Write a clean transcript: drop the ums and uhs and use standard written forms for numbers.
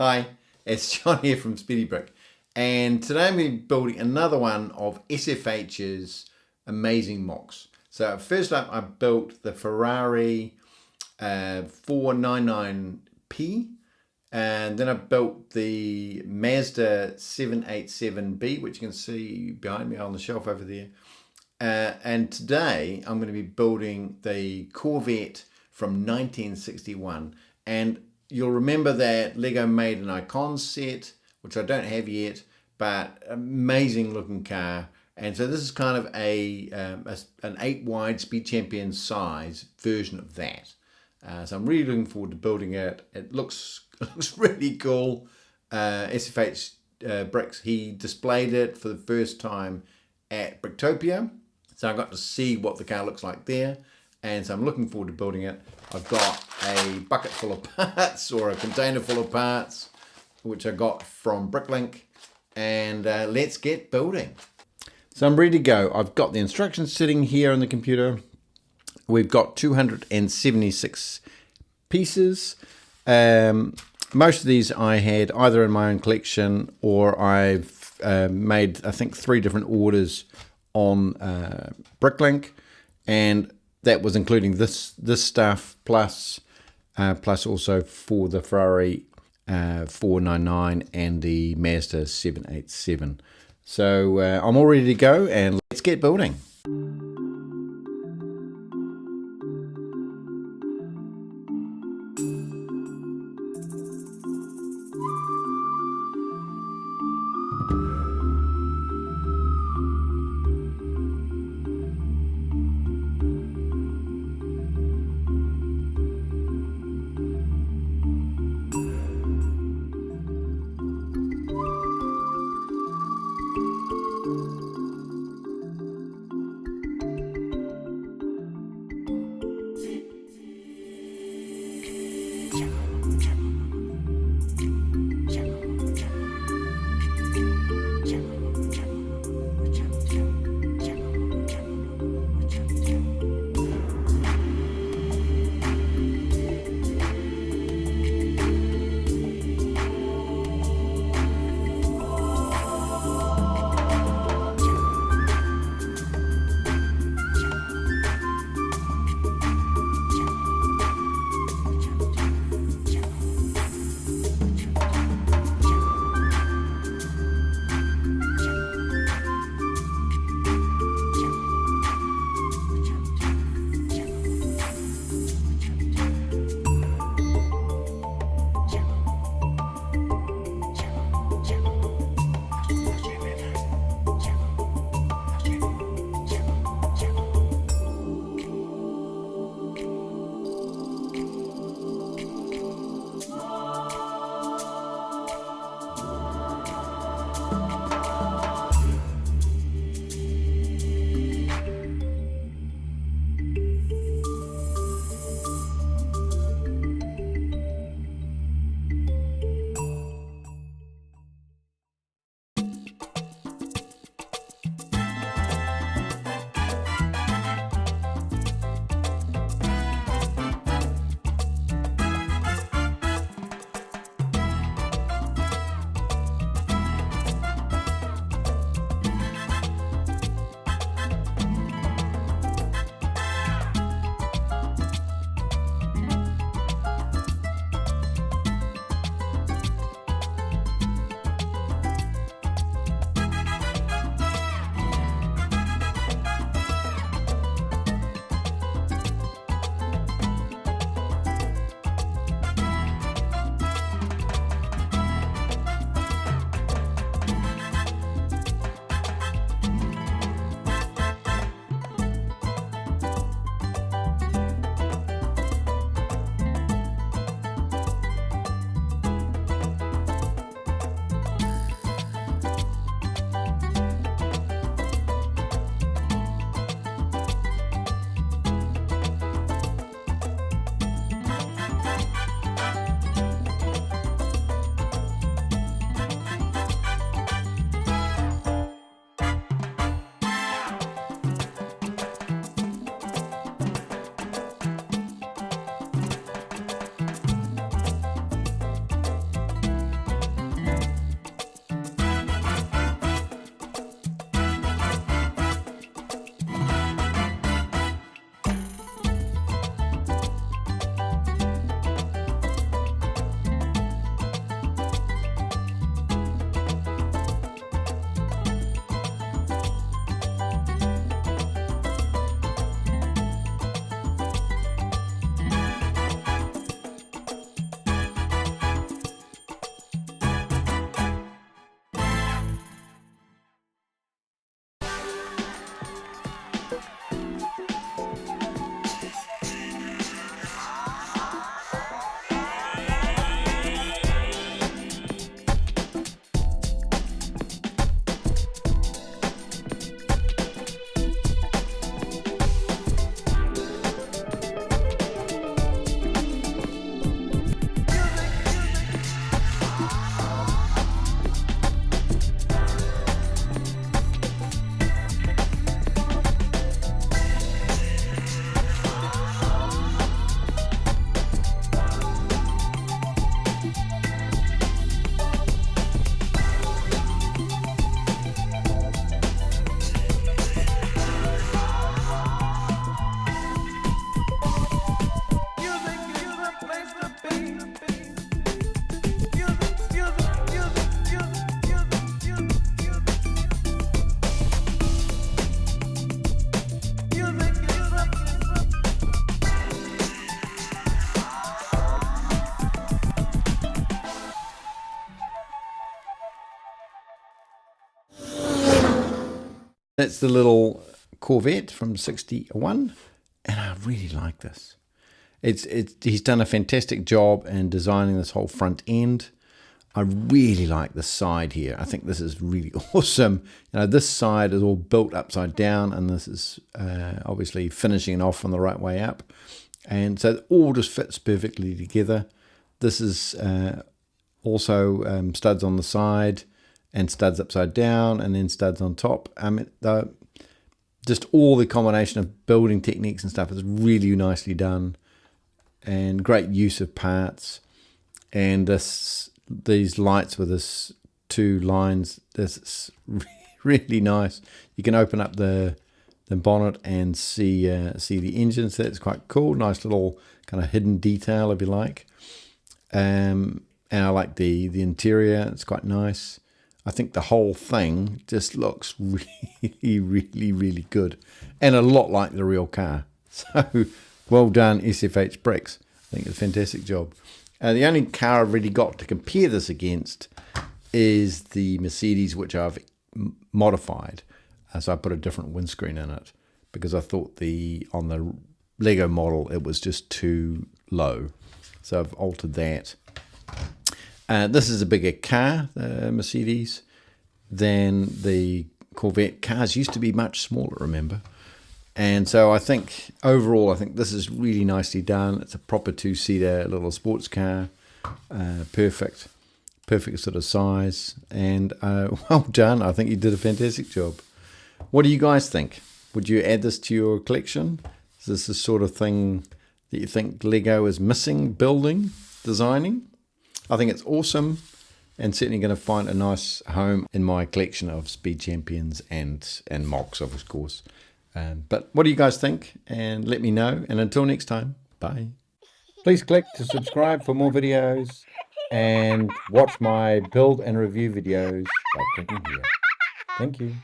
Hi, it's John here from SFH Bricks, and today I'm going to be building another one of SFH's amazing MOCs. So first up, I built the Ferrari 499P, and then I built the Mazda 787B, which you can see behind me on the shelf over there. And today I'm going to be building the Corvette from 1961, and you'll remember that LEGO made an Icon set, which I don't have yet, but amazing looking car. And so this is kind of an 8 wide Speed Champion size version of that. So I'm really looking forward to building it. It looks really cool. SFH Bricks, he displayed it for the first time at Bricktopia. So I got to see what the car looks like there. And so I'm looking forward to building it. I've got a bucket full of parts, or a container full of parts, which I got from Bricklink. And let's get building. So I'm ready to go. I've got the instructions sitting here on the computer. We've got 276 pieces. Most of these I had either in my own collection, or I've made, I think, 3 different orders on Bricklink, and that was including this stuff plus also for the Ferrari 499 and the Mazda 787. So I'm all ready to go, and let's get building. That's the little Corvette from 61, and I really like this. He's done a fantastic job in designing this whole front end. I really like the side here. I think this is really awesome. This side is all built upside down, and this is obviously finishing off on the right way up. And so it all just fits perfectly together. This is also studs on the side and studs upside down and then studs on top. Just all the combination of building techniques and stuff is really nicely done, and great use of parts. And these lights with this 2 lines, this is really nice. You can open up the bonnet and see the engine, so that's quite cool. Nice little kind of hidden detail, if you like. And I like the interior. It's quite nice. I think the whole thing just looks really, really, really good, and a lot like the real car. So well done, SFH Bricks. I think it's a fantastic job. The only car I've really got to compare this against is the Mercedes, which I've modified. So I put a different windscreen in it because I thought on the Lego model it was just too low. So I've altered that. This is a bigger car, the Mercedes, than the Corvette. Cars used to be much smaller, remember? And so I think overall, this is really nicely done. It's a proper 2-seater little sports car, perfect sort of size, and well done. I think you did a fantastic job. What do you guys think? Would you add this to your collection? Is this the sort of thing that you think Lego is missing, building, designing? I think it's awesome, and certainly going to find a nice home in my collection of Speed Champions and MOCs, of course. But what do you guys think? And let me know. And until next time, bye. Please click to subscribe for more videos and watch my build and review videos by clicking here. Thank you.